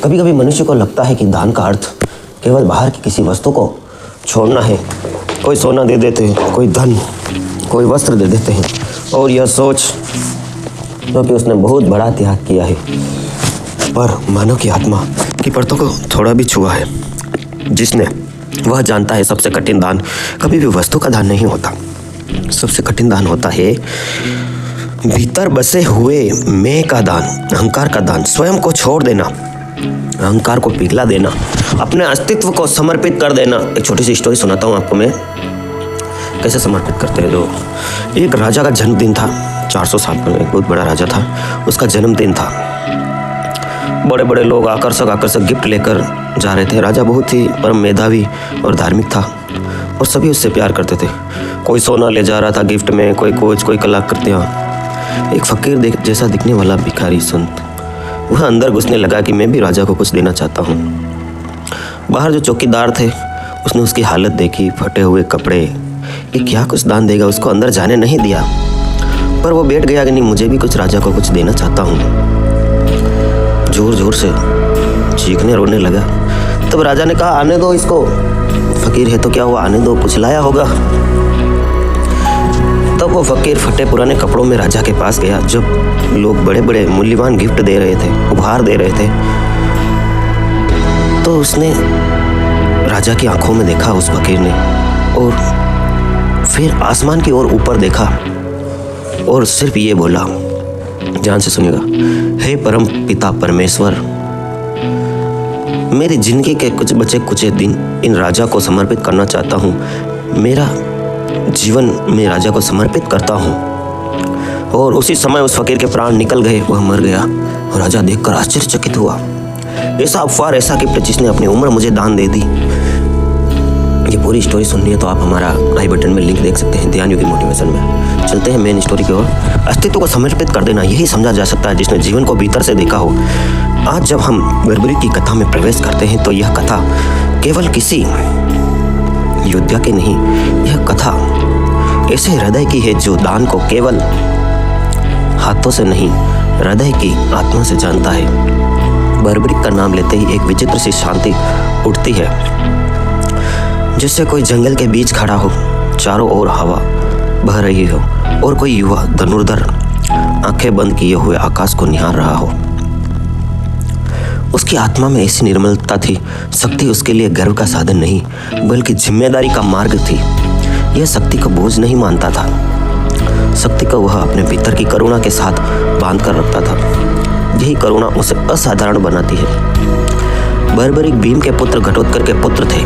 कभी कभी मनुष्य को लगता है कि दान का अर्थ केवल बाहर की किसी वस्तु को छोड़ना है। कोई सोना दे देते हैं, कोई धन, कोई वस्त्र दे देते हैं, और यह सोच क्योंकि उसने बहुत बड़ा त्याग किया है। पर मानव की आत्मा की परतों को थोड़ा भी छुआ है जिसने, वह जानता है सबसे कठिन दान कभी भी वस्तु का दान नहीं होता। सबसे कठिन दान होता है भीतर बसे हुए मैं का दान, अहंकार का दान, स्वयं को छोड़ देना, अहंकार को पिघला देना, अपने अस्तित्व को समर्पित कर देना। एक छोटी सी स्टोरी सुनाता हूँ आपको मैं, कैसे समर्पित करते हैं लोग। एक राजा का जन्मदिन था, 400 साल पहले एक बहुत बड़ा राजा था, उसका जन्मदिन था। बड़े बड़े लोग आकर्षक गिफ्ट लेकर जा रहे थे। राजा बहुत ही परम मेधावी और धार्मिक था और सभी उससे प्यार करते थे। कोई सोना ले जा रहा था गिफ्ट में, कोई कोच, कोई कलाकृतियाँ। एक फकीर जैसा दिखने वाला भिखारी संत, वह अंदर घुसने लगा कि मैं भी राजा को कुछ देना चाहता हूँ। बाहर जो चौकीदार थे उसने उसकी हालत देखी, फटे हुए कपड़े, ये क्या कुछ दान देगा, उसको अंदर जाने नहीं दिया। पर वो बैठ गया कि नहीं, मुझे भी कुछ राजा को कुछ देना चाहता हूँ। जोर जोर से चीखने रोने लगा। तब राजा ने कहा आने दो इसको, फकीर है तो क्या हुआ, आने दो, कुछ लाया होगा। तब वो फकीर फटे पुराने कपड़ों में राजा के पास गया। जब लोग बड़े बड़े मूल्यवान गिफ्ट दे रहे थे, उपहार दे रहे थे, तो उसने राजा की आंखों में देखा उस फकीर ने, और फिर आसमान की ओर ऊपर देखा और सिर्फ ये बोला, ध्यान से सुनिएगा, हे परम पिता परमेश्वर, मेरी जिंदगी के कुछ बचे कुछ दिन इन राजा को समर्पित करना चाहता हूँ। मेरा जीवन मैं राजा को समर्पित करता हूँ। और उसी समय उस फकीर के प्राण निकल गए, वह मर गया। और राजा देखकर आश्चर्यचकित हुआ, ऐसा अफवार, ऐसा गिफ्ट जिसने अपनी उम्र मुझे दान दे दी। ये पूरी स्टोरी सुननी है तो आप हमारा आई बटन में लिंक देख सकते हैं, ध्यान योगी मोटिवेशन में। चलते हैं मेन स्टोरी की ओर। अस्तित्व को समर्पित कर देना, यही समझा जा सकता है जिसने जीवन को भीतर से देखा हो। आज जब हम बर्बरी की कथा में प्रवेश करते हैं तो यह कथा केवल किसी योद्धा की नहीं, यह कथा ऐसे हृदय की है जो दान को केवल हाथों से नहीं, हृदय की आत्मा से जानता है। बर्बरी का नाम लेते ही एक विचित्र सी शांति उठती है, जिससे कोई जंगल के बीच खड़ा हो, चारों ओर हवा बह रही हो और कोई युवा धनुर्धर आंखें बंद किए हुए आकाश को निहार रहा हो। उसकी आत्मा में ऐसी निर्मलता थी, शक्ति उसके लिए गर्व का साधन नहीं बल्कि जिम्मेदारी का मार्ग थी। यह शक्ति को बोझ नहीं मानता था, शक्ति को वह अपने भीतर की करुणा के साथ बांध कर रखता था। यही करुणा उसे असाधारण बनाती है। बर्बरिक भीम के पुत्र घटोत्कच के पुत्र थे,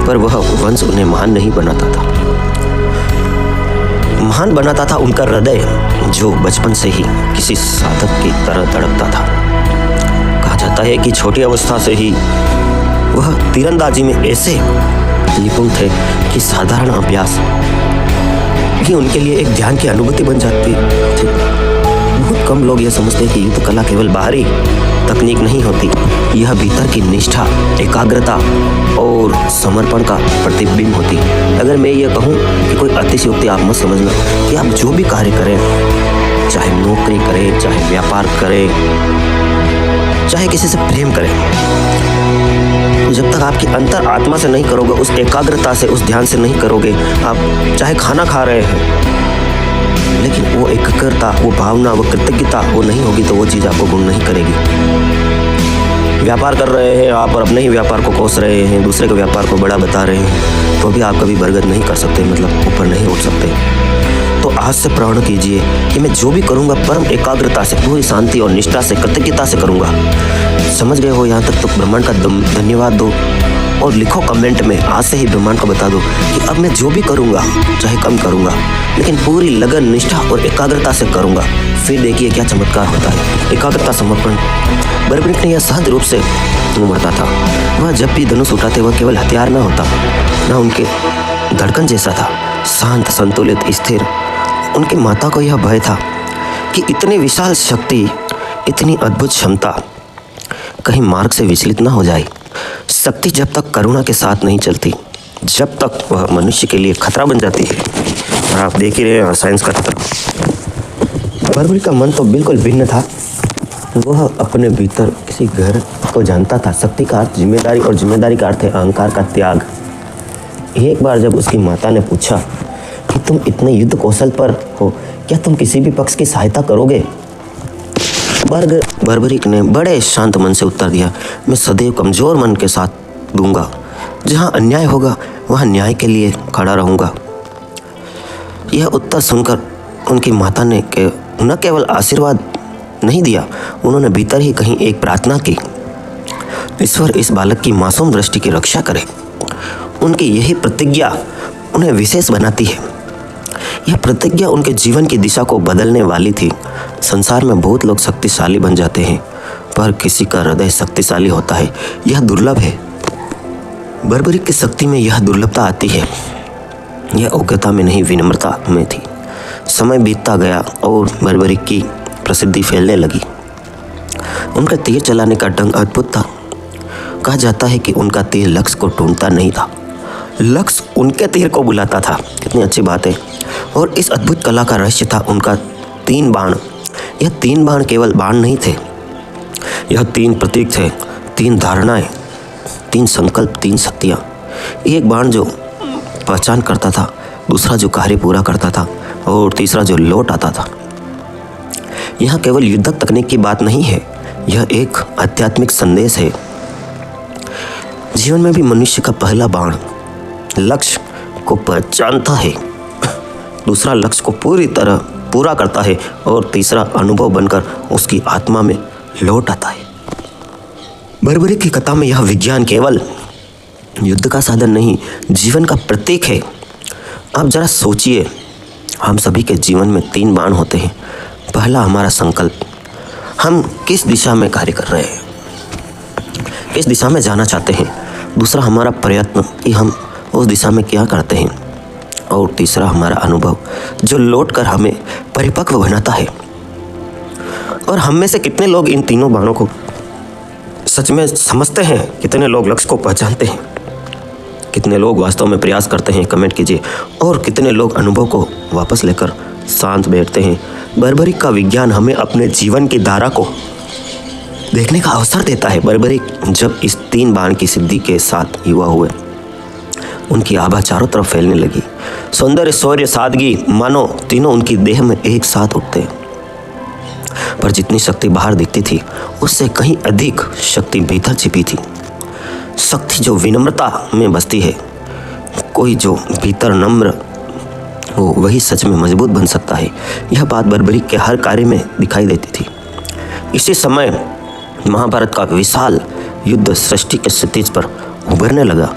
पर वह वंश उन्हें महान नहीं बनाता था। महान बनाता था उनका हृदय, जो बचपन से ही किसी साधक की तरह तड़पता था। कहा जाता है कि छोटी अवस्था से ही वह तीरंदाजी में ऐसे निपुण थे कि साधारण अभ्यास ही उनके लिए एक ध्यान की अनुभूति बन जाती थी। बहुत कम लोग यह समझते हैं कि युद्ध कला केवल बाहरी तकनीक नहीं होती, यह भीतर की निष्ठा, एकाग्रता और समर्पण का प्रतिबिंब होती। अगर मैं ये कहूँ कि कोई अतिशयोक्ति आप मत समझना कि आप जो भी कार्य करें, चाहे नौकरी करें, चाहे व्यापार करें, चाहे किसी से प्रेम करें, जब तक आपकी अंतर आत्मा से नहीं करोगे, उस एकाग्रता से, उस ध्यान से नहीं करोगे, आप चाहे खाना खा रहे हैं लेकिन वो एकाग्रता, वो भावना, वो कृतज्ञता वो नहीं होगी तो वो चीज़ आपको गुण नहीं करेगी। व्यापार कर रहे हैं आप और अपने ही व्यापार को कोस रहे हैं, दूसरे के व्यापार को बड़ा बता रहे हैं, तो भी आप कभी बरगद नहीं कर सकते, मतलब ऊपर नहीं उठ सकते। तो आज से प्रण कीजिए कि मैं जो भी करूँगा परम एकाग्रता से, पूरी शांति और निष्ठा से, कृतज्ञता से करूँगा। समझ गए हो यहाँ तक? तो ब्रह्मांड का धन्यवाद दो और लिखो कमेंट में, आज से ही ब्रह्मांड को बता दो कि अब मैं जो भी करूँगा, चाहे कम करूँगा, लेकिन पूरी लगन, निष्ठा और एकाग्रता से करूँगा। फिर देखिए क्या चमत्कार होता है। एकाग्रता, समर्पण। बर्बरिक ने यह सहज रूप से उमड़ता था। वह जब भी धनुष उठाते वह केवल हथियार न होता, न उनके धड़कन जैसा था, शांत, संतुलित, स्थिर। उनकी माता को यह भय था कि इतनी विशाल शक्ति, इतनी अद्भुत क्षमता कहीं मार्ग से विचलित न हो जाए। शक्ति जब तक करुणा के साथ नहीं चलती, जब तक वह मनुष्य के लिए खतरा बन जाती है। और आप देख ही रहे हैं साइंस का खतरा। बर्बरी का मन तो बिल्कुल भिन्न था। वह अपने भीतर किसी घर को जानता था। शक्ति का अर्थ जिम्मेदारी और जिम्मेदारी का अर्थ है अहंकार का त्याग। एक बार जब उसकी माता ने पूछा कि तुम इतने युद्ध कौशल पर हो, क्या तुम किसी भी पक्ष की सहायता करोगे? बर्बरिक ने बड़े शांत मन से उत्तर दिया, मैं सदैव कमजोर मन के साथ दूंगा। जहाँ अन्याय होगा वहाँ न्याय के लिए खड़ा रहूंगा। यह उत्तर सुनकर उनकी माता ने न केवल आशीर्वाद नहीं दिया, उन्होंने भीतर ही कहीं एक प्रार्थना की, ईश्वर इस बालक की मासूम दृष्टि की रक्षा करे। उनकी यही प्रतिज्ञा उन्हें विशेष बनाती है। यह प्रतिज्ञा उनके जीवन की दिशा को बदलने वाली थी। संसार में बहुत लोग शक्तिशाली बन जाते हैं, पर किसी का हृदय शक्तिशाली होता है, यह दुर्लभ है। बर्बरिक की शक्ति में यह दुर्लभता आती है। यह अज्ञता में नहीं, विनम्रता में थी। समय बीतता गया और बर्बरिक की प्रसिद्धि फैलने लगी। उनका तीर चलाने का ढंग अद्भुत था। कहा जाता है कि उनका तीर लक्ष्य को ढूंढता नहीं था, लक्ष्य उनके तीर को बुलाता था। कितनी अच्छी बात है। और इस अद्भुत कला का रहस्य था उनका 3 बाण। यह 3 बाण केवल बाण नहीं थे, यह 3 प्रतीक थे, 3 धारणाएं, 3 संकल्प, 3 शक्तियाँ। एक बाण जो पहचान करता था, दूसरा जो कार्य पूरा करता था और तीसरा जो लौट आता था। यह केवल युद्धक तकनीक की बात नहीं है, यह एक आध्यात्मिक संदेश है। जीवन में भी मनुष्य का पहला बाण लक्ष्य को पहचानता है, दूसरा लक्ष्य को पूरी तरह पूरा करता है और तीसरा अनुभव बनकर उसकी आत्मा में लौट आता है। बर्बरिक की कथा में यह विज्ञान केवल युद्ध का साधन नहीं, जीवन का प्रतीक है। आप जरा सोचिए, हम सभी के जीवन में 3 बाण होते हैं। पहला हमारा संकल्प, हम किस दिशा में कार्य कर रहे हैं, किस दिशा में जाना चाहते हैं। दूसरा हमारा प्रयत्न कि हम उस दिशा में क्या करते हैं। और तीसरा हमारा अनुभव जो लौट कर हमें परिपक्व बनाता है। और हम में से कितने लोग इन तीनों बाणों को सच में समझते हैं? कितने लोग लक्ष्य को पहचानते हैं? कितने लोग वास्तव में प्रयास करते हैं? कमेंट कीजिए। और कितने लोग अनुभव को वापस लेकर शांत बैठते हैं? बर्बरिक का विज्ञान हमें अपने जीवन की धारा को देखने का अवसर देता है। बर्बरिक जब इस 3 बाण की सिद्धि के साथ युवा हुए, उनकी आभा चारों तरफ फैलने लगी। सौंदर्य, शौर्य, सादगी, मानो तीनों उनकी देह में एक साथ उठते। पर जितनी शक्ति बाहर दिखती थी, उससे कहीं अधिक शक्ति भीतर छिपी थी। शक्ति जो विनम्रता में बसती है। कोई जो भीतर नम्र हो वही सच में मजबूत बन सकता है। यह बात बर्बरिक के हर कार्य में दिखाई देती थी। इसी समय महाभारत का विशाल युद्ध सृष्टि के क्षितिज पर उभरने लगा।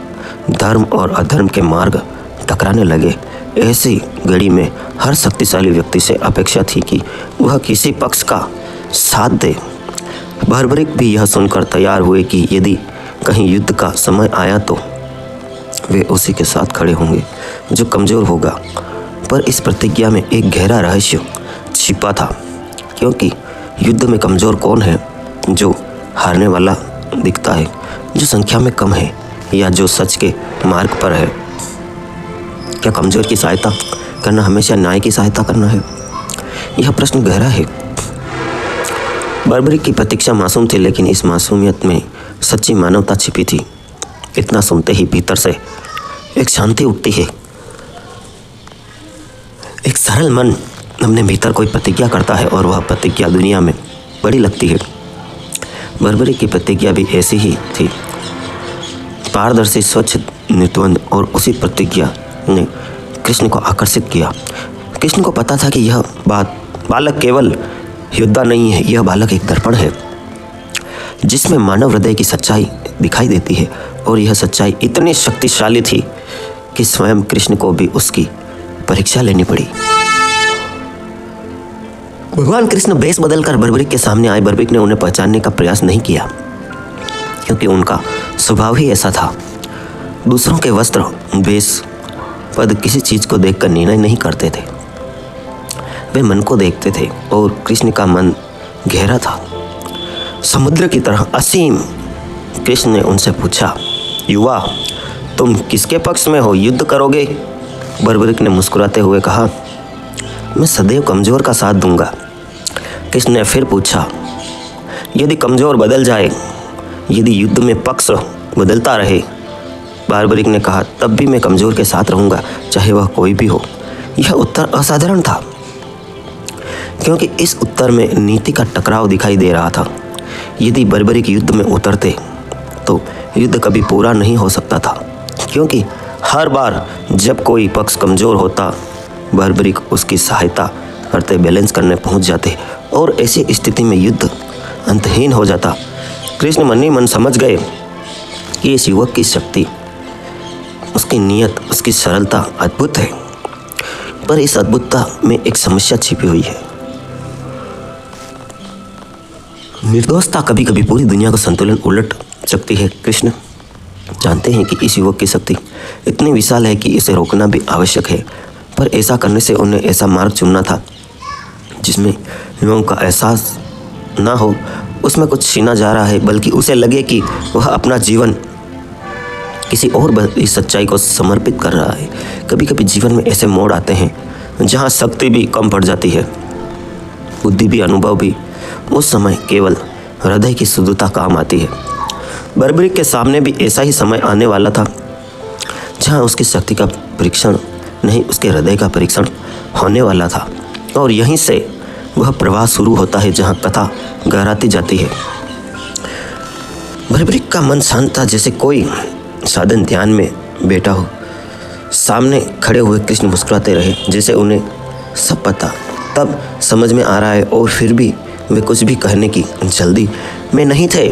धर्म और अधर्म के मार्ग टकराने लगे। ऐसी घड़ी में हर शक्तिशाली व्यक्ति से अपेक्षा थी कि वह किसी पक्ष का साथ दे। बर्बरिक भी यह सुनकर तैयार हुए कि यदि कहीं युद्ध का समय आया तो वे उसी के साथ खड़े होंगे जो कमज़ोर होगा। पर इस प्रतिज्ञा में एक गहरा रहस्य छिपा था, क्योंकि युद्ध में कमज़ोर कौन है? जो हारने वाला दिखता है, जो संख्या में कम है, या जो सच के मार्ग पर है। क्या कमज़ोर की सहायता करना हमेशा न्याय की सहायता करना है? यह प्रश्न गहरा है। बर्बरिक की प्रतीक्षा मासूम थी, लेकिन इस मासूमियत में सच्ची मानवता छिपी थी। इतना सुनते ही भीतर से एक शांति उठती है। एक सरल मन अपने भीतर कोई प्रतिज्ञा करता है और वह प्रतिज्ञा दुनिया में बड़ी लगती है। बर्बरिक की प्रतिज्ञा भी ऐसी ही थी, पारदर्शी, स्वच्छ, निर्द्वंद। और उसी प्रतिज्ञा ने कृष्ण को आकर्षित किया। कृष्ण को पता था कि यह बालक केवल योद्धा नहीं है, यह बालक एक दर्पण है जिसमें मानव हृदय की सच्चाई दिखाई देती है। और यह सच्चाई इतनी शक्तिशाली थी कि स्वयं कृष्ण को भी उसकी परीक्षा लेनी पड़ी। भगवान कृष्ण वेश बदलकर बर्बरिक के सामने आए। बर्बरिक ने उन्हें पहचानने का प्रयास नहीं किया, क्योंकि उनका स्वभाव ही ऐसा था। दूसरों के वस्त्र, वेश, पद, किसी चीज़ को देखकर निर्णय नहीं करते थे, वे मन को देखते थे। और कृष्ण का मन गहरा था, समुद्र की तरह असीम। कृष्ण ने उनसे पूछा, युवा, तुम किसके पक्ष में हो? युद्ध करोगे? बर्बरिक ने मुस्कुराते हुए कहा, मैं सदैव कमज़ोर का साथ दूंगा। कृष्ण ने फिर पूछा, यदि कमज़ोर बदल जाए, यदि युद्ध में पक्ष बदलता रहे, बार्बरिक ने कहा, तब भी मैं कमज़ोर के साथ रहूँगा, चाहे वह कोई भी हो। यह उत्तर असाधारण था, क्योंकि इस उत्तर में नीति का टकराव दिखाई दे रहा था। यदि बार्बरिक युद्ध में उतरते तो युद्ध कभी पूरा नहीं हो सकता था, क्योंकि हर बार जब कोई पक्ष कमज़ोर होता, बार्बरिक उसकी सहायता करते, बैलेंस करने पहुंच जाते और ऐसी स्थिति में युद्ध अंतहीन हो जाता। कृष्ण मन ही मन समझ गए कि इस युवक की शक्ति, उसकी नीयत, उसकी सरलता अद्भुत है, पर इस अद्भुतता में एक समस्या छिपी हुई है। निर्दोषता कभी कभी पूरी दुनिया का संतुलन उलट सकती है। कृष्ण जानते हैं कि इस युवक की शक्ति इतनी विशाल है कि इसे रोकना भी आवश्यक है, पर ऐसा करने से उन्हें ऐसा मार्ग चुनना था जिसमें लोगों का एहसास ना हो उसमें कुछ छीना जा रहा है, बल्कि उसे लगे कि वह अपना जीवन किसी और इस सच्चाई को समर्पित कर रहा है। कभी कभी जीवन में ऐसे मोड़ आते हैं जहाँ शक्ति भी कम पड़ जाती है, बुद्धि भी, अनुभव भी। उस समय केवल हृदय की शुद्धता काम आती है। बार्बरिक के सामने भी ऐसा ही समय आने वाला था, जहाँ उसकी शक्ति का परीक्षण नहीं, उसके हृदय का परीक्षण होने वाला था, और यहीं से वह प्रवाह शुरू होता है जहाँ कथा गहराती जाती है। बार्बरिक का मन शांत था, जैसे कोई साधन ध्यान में बैठा हो। सामने खड़े हुए कृष्ण मुस्कुराते रहे, जैसे उन्हें सब पता तब समझ में आ रहा है, और फिर भी वे कुछ भी कहने की जल्दी में नहीं थे।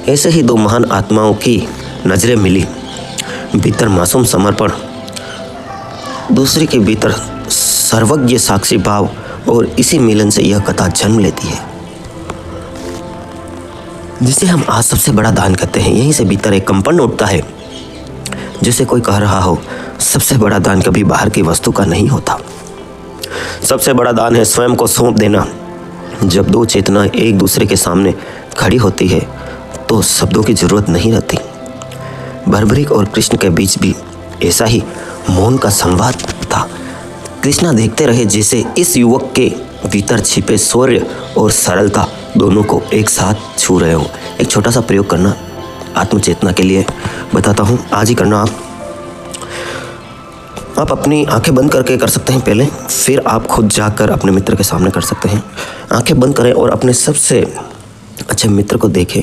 ऐसे ही दो महान आत्माओं की नज़रें मिली, भीतर मासूम समर्पण, दूसरे के भीतर सर्वज्ञ साक्षी भाव, और इसी मिलन से यह कथा जन्म लेती है, जिसे हम आज सबसे बड़ा दान कहते हैं। यहीं से भीतर एक कंपन उठता है, जैसे कोई कह रहा हो, सबसे बड़ा दान कभी बाहर की वस्तु का नहीं होता, सबसे बड़ा दान है स्वयं को सौंप देना। जब दो चेतना एक दूसरे के सामने खड़ी होती है तो शब्दों की जरूरत नहीं रहती। बार्बरिक और कृष्ण के बीच भी ऐसा ही मौन का संवाद था। कृष्णा देखते रहे जैसे इस युवक के भीतर छिपे शौर्य और सरलता दोनों को एक साथ छू रहे हो। एक छोटा सा प्रयोग करना आत्मचेतना के लिए बताता हूँ, आज ही करना। आप अपनी आंखें बंद करके कर सकते हैं पहले, फिर आप खुद जाकर अपने मित्र के सामने कर सकते हैं। आंखें बंद करें और अपने सबसे अच्छे मित्र को देखें।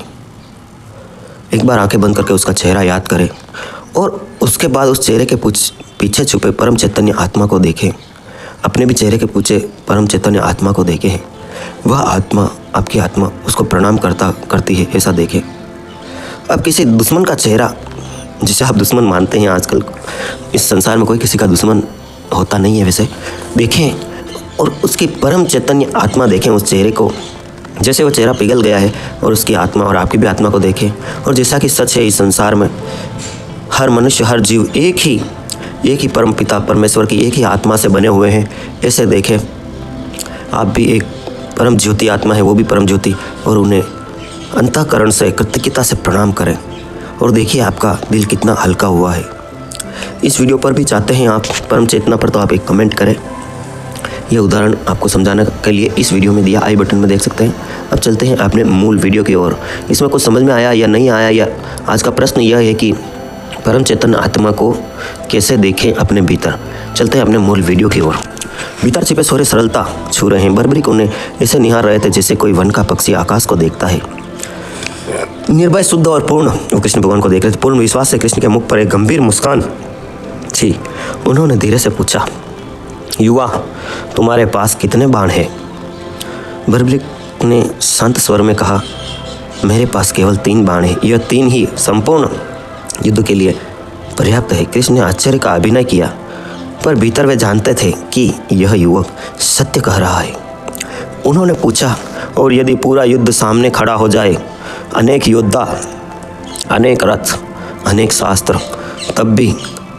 एक बार आंखें बंद करके उसका चेहरा याद करें, और उसके बाद उस चेहरे के पीछे छुपे परम चैतन्य आत्मा को देखें। अपने भी चेहरे के पीछे परम चैतन्य आत्मा को देखें। वह आत्मा, आपकी आत्मा उसको प्रणाम करती है, ऐसा देखें। अब किसी दुश्मन का चेहरा, जिसे आप दुश्मन मानते हैं, आजकल इस संसार में कोई किसी का दुश्मन होता नहीं है वैसे, देखें और उसकी परम चैतन्य आत्मा देखें उस चेहरे को, जैसे वो चेहरा पिघल गया है, और उसकी आत्मा और आपकी भी आत्मा को देखें। और जैसा कि सच है, इस संसार में हर मनुष्य, हर जीव एक ही परम पिता परमेश्वर की एक ही आत्मा से बने हुए हैं, ऐसे देखें। आप भी एक परम ज्योति आत्मा है, वो भी परम ज्योति, और उन्हें अंतःकरण से, कृतज्ञता से प्रणाम करें, और देखिए आपका दिल कितना हल्का हुआ है। इस वीडियो पर भी चाहते हैं आप परम चेतना पर, तो आप एक कमेंट करें। यह उदाहरण आपको समझाने के लिए इस वीडियो में दिया, आई बटन में देख सकते हैं। अब चलते हैं अपने मूल वीडियो की ओर। इसमें कुछ समझ में आया या नहीं आया, या आज का प्रश्न यह है कि परम चेतन आत्मा को कैसे देखें अपने भीतर। चलते हैं अपने मूल वीडियो की ओर। भीतर छिपे शौर्य सरलता छू रहे हैं। बार्बरिक उन्हें ऐसे निहार रहे थे जैसे कोई वन का पक्षी आकाश को देखता है। निर्भय, शुद्ध और पूर्ण वो कृष्ण भगवान को देख रहे थे। पूर्ण विश्वास से कृष्ण के मुख पर एक गंभीर मुस्कान थी। उन्होंने धीरे से पूछा, युवा, तुम्हारे पास कितने बाण हैं? बार्बरिक ने शांत स्वर में कहा, मेरे पास केवल 3 बाण हैं। यह 3 ही संपूर्ण युद्ध के लिए पर्याप्त है। कृष्ण ने आश्चर्य का अभिनय किया, पर भीतर वे जानते थे कि यह युवक सत्य कह रहा है। उन्होंने पूछा, और यदि पूरा युद्ध सामने खड़ा हो जाए, अनेक योद्धा, अनेक रथ, अनेक शास्त्र, तब भी?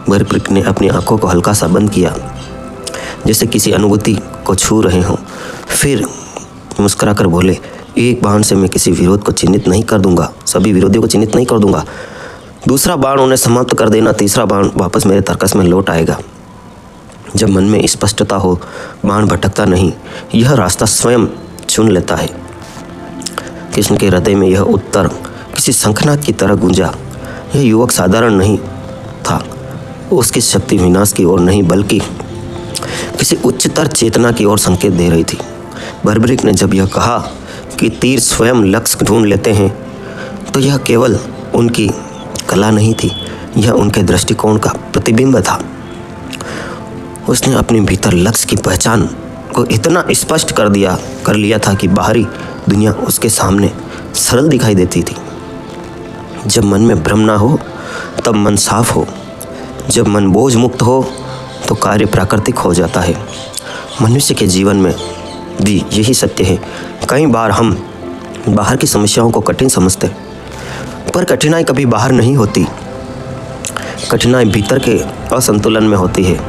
बार्बरिक ने अपनी आंखों को हल्का सा बंद किया, जैसे किसी अनुभूति को छू रहे हों। फिर मुस्कुराकर बोले, एक बाण से मैं किसी विरोध को चिन्हित नहीं कर दूंगा, सभी विरोधियों को चिन्हित नहीं कर दूंगा। दूसरा बाण उन्हें समाप्त कर देना, तीसरा बाण वापस मेरे तर्कस में लौट आएगा। जब मन में स्पष्टता हो, बाण भटकता नहीं, यह रास्ता स्वयं चुन लेता है। कृष्ण के हृदय में यह उत्तर किसी शंखनाद की तरह गूंजा। यह युवक साधारण नहीं था, उसकी शक्ति विनाश की ओर नहीं बल्कि किसी उच्चतर चेतना की ओर संकेत दे रही थी। बर्बरिक ने जब यह कहा कि तीर स्वयं लक्ष्य ढूंढ लेते हैं, तो यह केवल उनकी कला नहीं थी, यह उनके दृष्टिकोण का प्रतिबिंब था। उसने अपने भीतर लक्ष्य की पहचान को इतना स्पष्ट कर लिया था कि बाहरी दुनिया उसके सामने सरल दिखाई देती थी। जब मन में भ्रम ना हो तब मन साफ हो, जब मन बोझ मुक्त हो तो कार्य प्राकृतिक हो जाता है। मनुष्य के जीवन में भी यही सत्य है। कई बार हम बाहर की समस्याओं को कठिन समझते, पर कठिनाई कभी बाहर नहीं होती, कठिनाई भीतर के असंतुलन में होती है।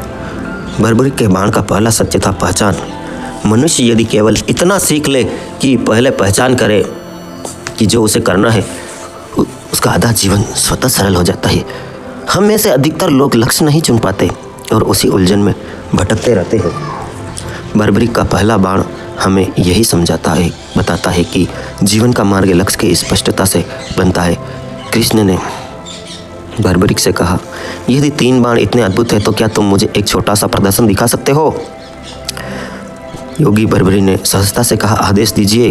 बर्बरिक के बाण का पहला सत्य था पहचान। मनुष्य यदि केवल इतना सीख ले कि पहले पहचान करे कि जो उसे करना है, उसका आधा जीवन स्वतः सरल हो जाता है। हम में से अधिकतर लोग लक्ष्य नहीं चुन पाते और उसी उलझन में भटकते रहते हैं। बर्बरिक का पहला बाण हमें यही बताता है कि जीवन का मार्ग लक्ष्य की स्पष्टता से बनता है। कृष्ण ने बर्बरिक से कहा, यदि 3 बाण इतने अद्भुत है तो क्या तुम मुझे एक छोटा सा प्रदर्शन दिखा सकते हो? योगी बर्बरी ने सहजता से कहा, आदेश दीजिए।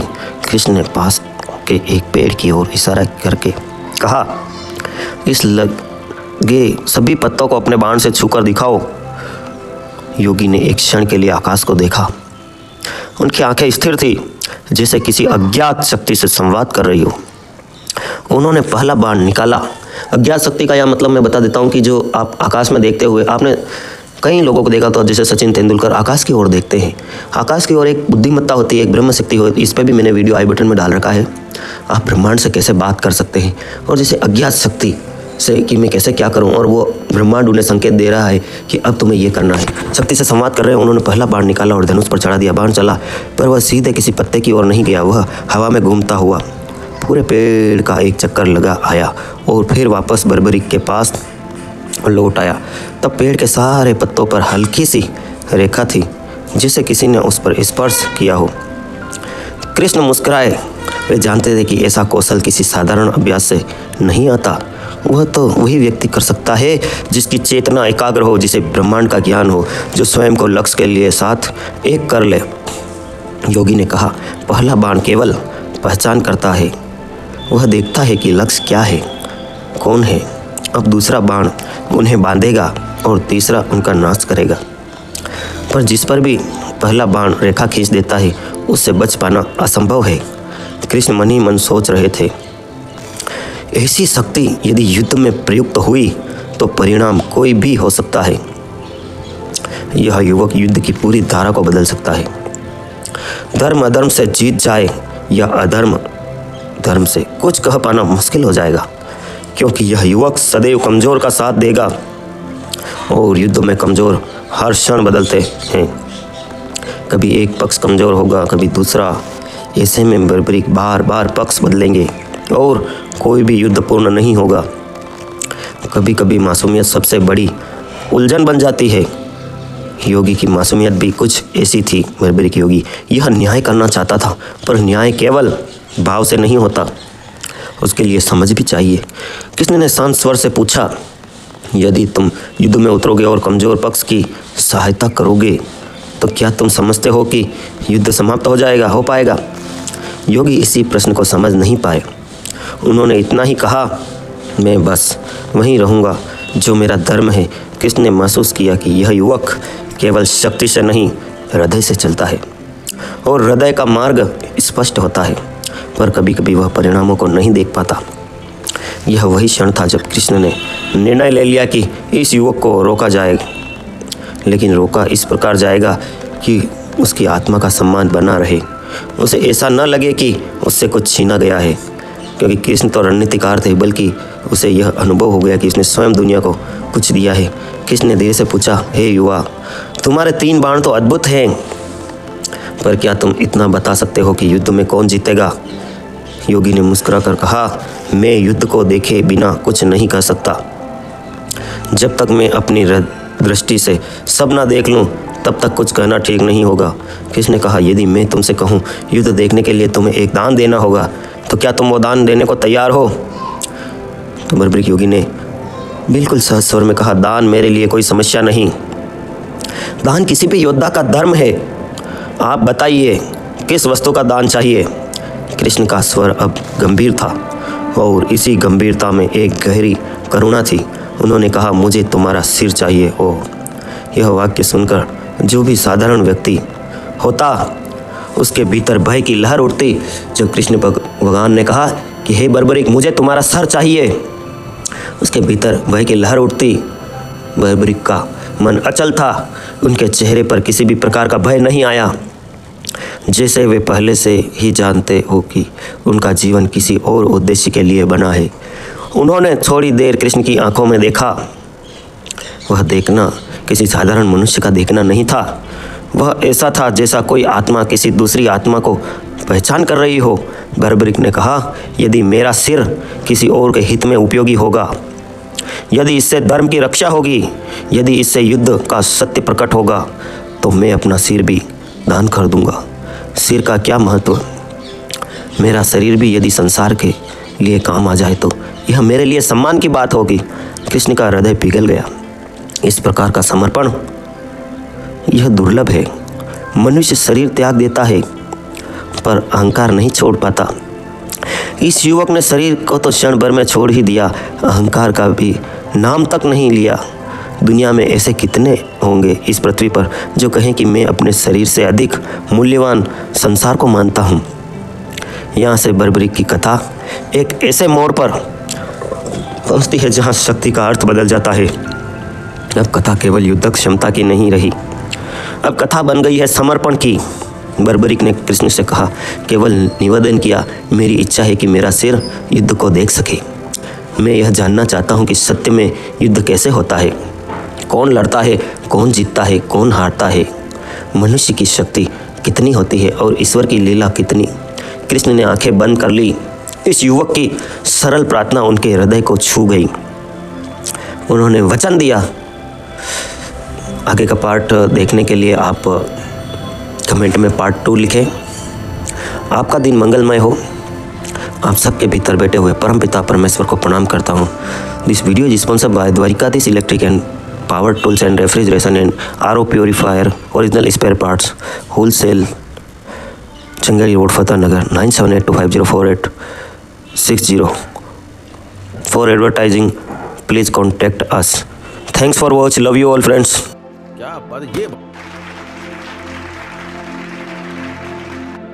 कृष्ण ने पास के एक पेड़ की ओर इशारा करके कहा, इस लगे सभी पत्तों को अपने बाण से छूकर दिखाओ। योगी ने एक क्षण के लिए आकाश को देखा। उनकी आंखें स्थिर थी, जैसे किसी अज्ञात शक्ति से संवाद कर रही हो। उन्होंने पहला बाण निकाला। अज्ञात शक्ति का यह मतलब मैं बता देता हूँ कि जो आप आकाश में देखते हुए, आपने कई लोगों को देखा तो जैसे सचिन तेंदुलकर आकाश की ओर देखते हैं। आकाश की ओर एक बुद्धिमत्ता होती है, एक ब्रह्म शक्ति होती है। इस पर भी मैंने वीडियो आई बटन में डाल रखा है। आप ब्रह्मांड से कैसे बात कर सकते हैं, और जैसे अज्ञात शक्ति से कि मैं कैसे क्या करूं, और वो ब्रह्मांड उन्हें संकेत दे रहा है कि अब तुम्हें ये करना है। शक्ति से संवाद कर रहे हैं। उन्होंने पहला बाण निकाला और धनुष पर चढ़ा दिया। बाण चला, पर वह सीधे किसी पत्ते की ओर नहीं गया। वह हवा में घूमता हुआ पूरे पेड़ का एक चक्कर लगा आया और फिर वापस बर्बरिक के पास लौट आया। तब पेड़ के सारे पत्तों पर हल्की सी रेखा थी, जिसे किसी ने उस पर स्पर्श किया हो। कृष्ण मुस्कुराए। वे जानते थे कि ऐसा कौशल किसी साधारण अभ्यास से नहीं आता। वह तो वही व्यक्ति कर सकता है जिसकी चेतना एकाग्र हो, जिसे ब्रह्मांड का ज्ञान हो, जो स्वयं को लक्ष्य के लिए साथ एक कर ले। योगी ने कहा, पहला बाण केवल पहचान करता है, वह देखता है कि लक्ष्य क्या है, कौन है। अब दूसरा बाण उन्हें बांधेगा और तीसरा उनका नाश करेगा। पर जिस पर भी पहला बाण रेखा खींच देता है, उससे बच पाना असंभव है। कृष्ण मन ही मन सोच रहे थे, ऐसी शक्ति यदि युद्ध में प्रयुक्त हुई तो परिणाम कोई भी हो सकता है। यह युवक युद्ध की पूरी धारा को बदल सकता है। धर्म अधर्म से जीत जाए या अधर्म धर्म से, कुछ कह पाना मुश्किल हो जाएगा, क्योंकि यह युवक सदैव कमजोर का साथ देगा और युद्ध में कमजोर हर क्षण बदलते हैं। कभी एक पक्ष कमजोर होगा, कभी दूसरा। ऐसे में बर्बरिक बार बार पक्ष बदलेंगे और कोई भी युद्ध पूर्ण नहीं होगा। कभी कभी मासूमियत सबसे बड़ी उलझन बन जाती है। योगी की मासूमियत भी कुछ ऐसी थी। बर्बरिक योगी यह न्याय करना चाहता था, पर न्याय केवल भाव से नहीं होता, उसके लिए समझ भी चाहिए। कृष्ण ने शांत स्वर से पूछा, यदि तुम युद्ध में उतरोगे और कमजोर पक्ष की सहायता करोगे तो क्या तुम समझते हो कि युद्ध समाप्त हो पाएगा? योगी इसी प्रश्न को समझ नहीं पाए। उन्होंने इतना ही कहा, मैं बस वहीं रहूँगा जो मेरा धर्म है। कृष्ण ने महसूस किया कि यह युवक केवल शक्ति से नहीं, हृदय से चलता है, और हृदय का मार्ग स्पष्ट होता है, पर कभी कभी वह परिणामों को नहीं देख पाता। यह वही क्षण था जब कृष्ण ने निर्णय ले लिया कि इस युवक को रोका जाएगा, लेकिन रोका इस प्रकार जाएगा कि उसकी आत्मा का सम्मान बना रहे, उसे ऐसा न लगे कि उससे कुछ छीना गया है, क्योंकि कृष्ण तो रणनीतिकार थे, बल्कि उसे यह अनुभव हो गया कि उसने स्वयं दुनिया को कुछ दिया है। कृष्ण ने धीरे से पूछा, हे युवा, तुम्हारे 3 बाण तो अद्भुत हैं, पर क्या तुम इतना बता सकते हो कि युद्ध में कौन जीतेगा? योगी ने मुस्कुरा कर कहा, मैं युद्ध को देखे बिना कुछ नहीं कर सकता। जब तक मैं अपनी दृष्टि से सब ना देख लूं, तब तक कुछ कहना ठीक नहीं होगा। कृष्ण ने कहा, यदि मैं तुमसे कहूं युद्ध देखने के लिए तुम्हें एक दान देना होगा, तो क्या तुम वो दान देने को तैयार हो? तो बर्बरिक योगी ने बिल्कुल सहज स्वर में कहा, दान मेरे लिए कोई समस्या नहीं। दान किसी भी योद्धा का धर्म है। आप बताइए किस वस्तु का दान चाहिए? कृष्ण का स्वर अब गंभीर था और इसी गंभीरता में एक गहरी करुणा थी। उन्होंने कहा, मुझे तुम्हारा सिर चाहिए। ओह! यह वाक्य सुनकर जो भी साधारण व्यक्ति होता उसके भीतर भय की लहर उठती। जब कृष्ण भगवान ने कहा कि हे बर्बरिक, मुझे तुम्हारा सर चाहिए, उसके भीतर भय की लहर उठती। बर्बरिक का मन अचल था। उनके चेहरे पर किसी भी प्रकार का भय नहीं आया, जैसे वे पहले से ही जानते हो कि उनका जीवन किसी और उद्देश्य के लिए बना है। उन्होंने थोड़ी देर कृष्ण की आंखों में देखा। वह देखना किसी साधारण मनुष्य का देखना नहीं था। वह ऐसा था जैसा कोई आत्मा किसी दूसरी आत्मा को पहचान कर रही हो। बर्बरिक ने कहा, यदि मेरा सिर किसी और के हित में उपयोगी होगा, यदि इससे धर्म की रक्षा होगी, यदि इससे युद्ध का सत्य प्रकट होगा, तो मैं अपना सिर भी दान कर दूंगा। सिर का क्या महत्व? मेरा शरीर भी यदि संसार के लिए काम आ जाए तो यह मेरे लिए सम्मान की बात होगी। कृष्ण का हृदय पिघल गया। इस प्रकार का समर्पण यह दुर्लभ है। मनुष्य शरीर त्याग देता है पर अहंकार नहीं छोड़ पाता। इस युवक ने शरीर को तो क्षण भर में छोड़ ही दिया, अहंकार का भी नाम तक नहीं लिया। दुनिया में ऐसे कितने होंगे इस पृथ्वी पर जो कहें कि मैं अपने शरीर से अधिक मूल्यवान संसार को मानता हूँ। यहाँ से बर्बरिक की कथा एक ऐसे मोड़ पर पहुँचती है जहाँ शक्ति का अर्थ बदल जाता है। अब कथा केवल युद्ध क्षमता की नहीं रही, अब कथा बन गई है समर्पण की। बर्बरिक ने कृष्ण से कहा, केवल निवेदन किया, मेरी इच्छा है कि मेरा सिर युद्ध को देख सके। मैं यह जानना चाहता हूँ कि सत्य में युद्ध कैसे होता है, कौन लड़ता है, कौन जीतता है, कौन हारता है, मनुष्य की शक्ति कितनी होती है और ईश्वर की लीला कितनी। कृष्ण ने आंखें बंद कर ली। इस युवक की सरल प्रार्थना उनके हृदय को छू गई। उन्होंने वचन दिया। आगे का पार्ट देखने के लिए आप कमेंट में पार्ट 2 लिखें। आपका दिन मंगलमय हो। आप सबके भीतर बैठे हुए परमपिता परमेश्वर को प्रणाम करता हूँ। This video is sponsored by Dwarkadhish electric and power tools and refrigeration and RO purifier original spare parts wholesale, Changeri road, Fateh Nagar 9782504860। For advertising please contact us. Thanks for watch. Love you all friends. क्या बात ये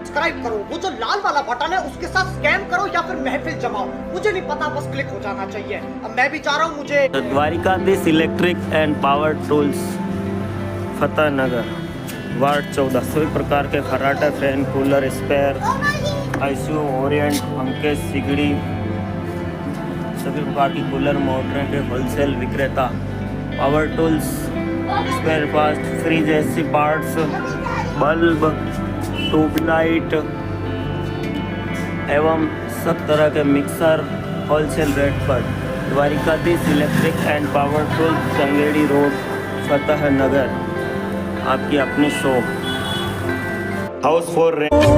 subscribe करो, वो जो लाल वाला button है उसके साथ स्कैम करो या फिर महफिल जमाओ, मुझे नहीं पता, बस क्लिक हो जाना चाहिए। अब मैं भी चाह रहा हूँ मुझे Dwarkadhish electric and power tools, Fateh Nagar, ward 14। सभी प्रकार के खर्राटे, fan, cooler, spare, ICU, Orient, पंखे, सिगड़ी, सभी प्रकार की कूलर मोटरें के होलसेल विक्रेता। Power tools, spare parts, fridge, AC parts, bulb, tubelight एवं सब तरह के मिक्सर होलसेल रेट पर। Dwarkadhish electric and power tools, Changeri road, Fateh Nagar. आपकी अपनी शॉप, हाउस फॉर रेंट।